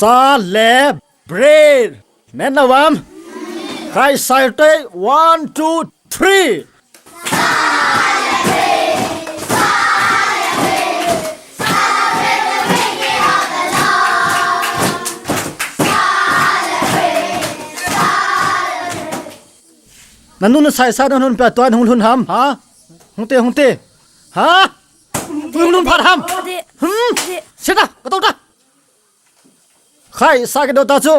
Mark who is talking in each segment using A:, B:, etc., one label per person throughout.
A: ซาเลเบรดแน่นนะวามใครใส่เตะ one two threeนั่นนู่นใส่ซาดนู่นเปิดตัวหุ่นหุ่นหำฮะหุ่นเตฮะหุ่นผัดหำเสร็จละก็ต้องจ้ะใครใส่กันโดนตาจู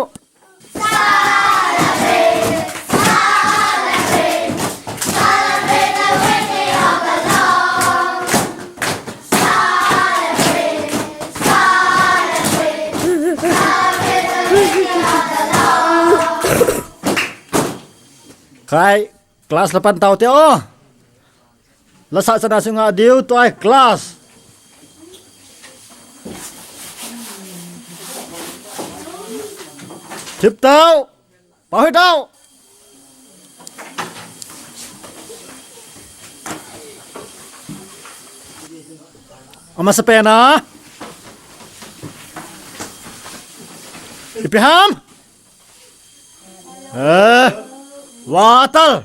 A: ใครคลาสละปันเตาเตียวละศาสนาสุงาดิวตัวคลาสทิปเต้าปาให้เต้าเอามาสเปนนะอิปฮัมวาเตอร์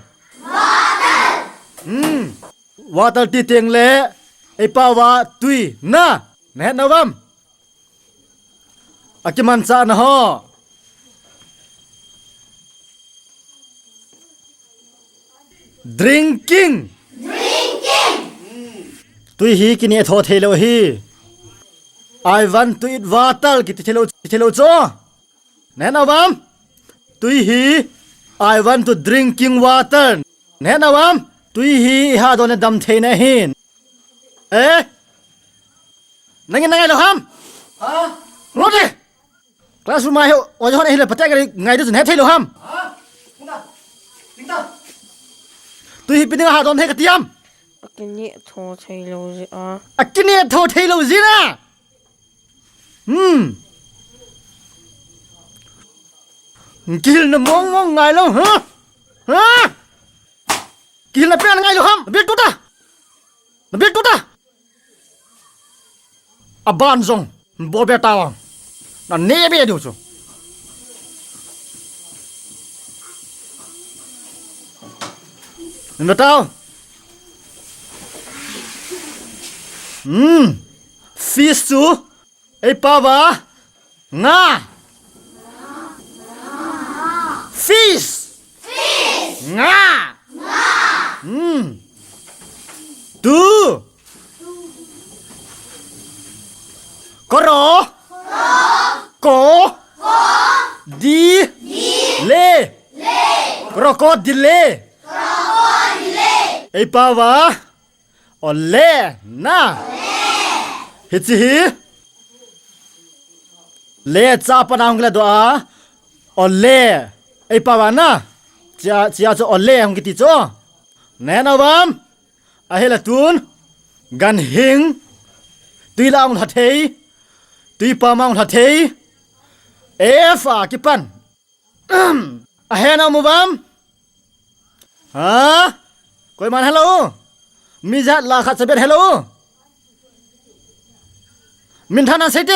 A: วาเตอร์ที่เตียงเละไอป่าวาตุยนะแน่นวัมอากิมันซานะฮะdrinking ตุยฮีกินเอทอเทโลฮี I want to eat water กิติเทโลโจแน่นวัมตุยฮี I want to drinking water แน่นวามตุยฮีฮาโดนดำเทนหินนั่งยังไงเหรอฮัมรถดิคลาสรูมมาเหรอวันนี้เหรอประเทศกันไงดูสิเฮ็ดให้เหรอฮัมตุยฮีเป็นยังฮาโดนเทกติยาม
B: กินเนี่ยโทเทโลซิ
A: กินเนี่ยโทเทโลซินะกินน่ะมองไงแล้วฮะกินน่ะเป็นไงแล้วฮัมเบียดตุ๊ดตาอับบานซงบ่เบียตาวนั่นเนเบียดูจูนี่ตาวฟิสซูไอ้ป้าวางาfish งาดูกรโกดีเลกรโกดีเลไอปาวาอเลนะฮิจิฮิเลจ้าปนางกระดัวอเลไอ้ปาวานะจะจะอเล่ของกิติโจแน่นวามอาเฮลตุนกันหิงตุยลางทัดเทยตุยปามางทัดเทยฟากิปันอาเฮนามูบามฮะกอยมันฮัลโหลมิจัดลาขัดเสบ็ดฮัลโหลมินทานันเซต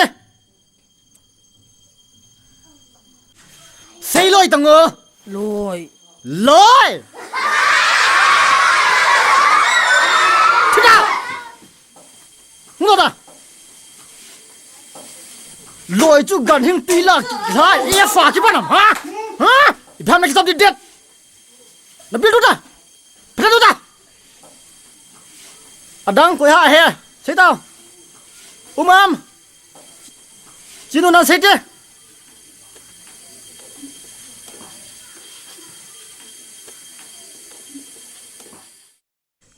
A: เซลอยตัง
B: ล
A: อยที่ดาวมึงรู้ปะลอยจุกันหิ้งตีละใช่ฝากที่บ้านอ่ะอีพันไม่คิดทำดีเด็ดนับบิลดูจ้ะเพลดูจ้ะอดังกุยฮะเฮ้เสียดาวมามจีนูนันเสียเจ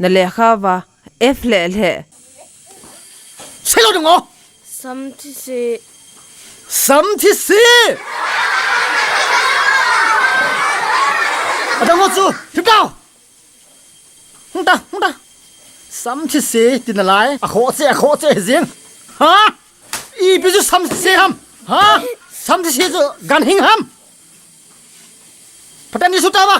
B: นั่นแหละค่ะว่าเล่
A: ใช่แล้วดึงอ๋อ
B: ซ้ำที่
A: สี่อาจารย์งอจูทิพย์ดาวหุ่นตาซ้ำที่สี่ติดอะไรโคเซ่เสียงฮะอีเป็นจู่ซ้ำที่สี่ฮัมฮะซ้ำที่สี่จู่กันหิงฮัมพัฒนิสุดท้ายปะ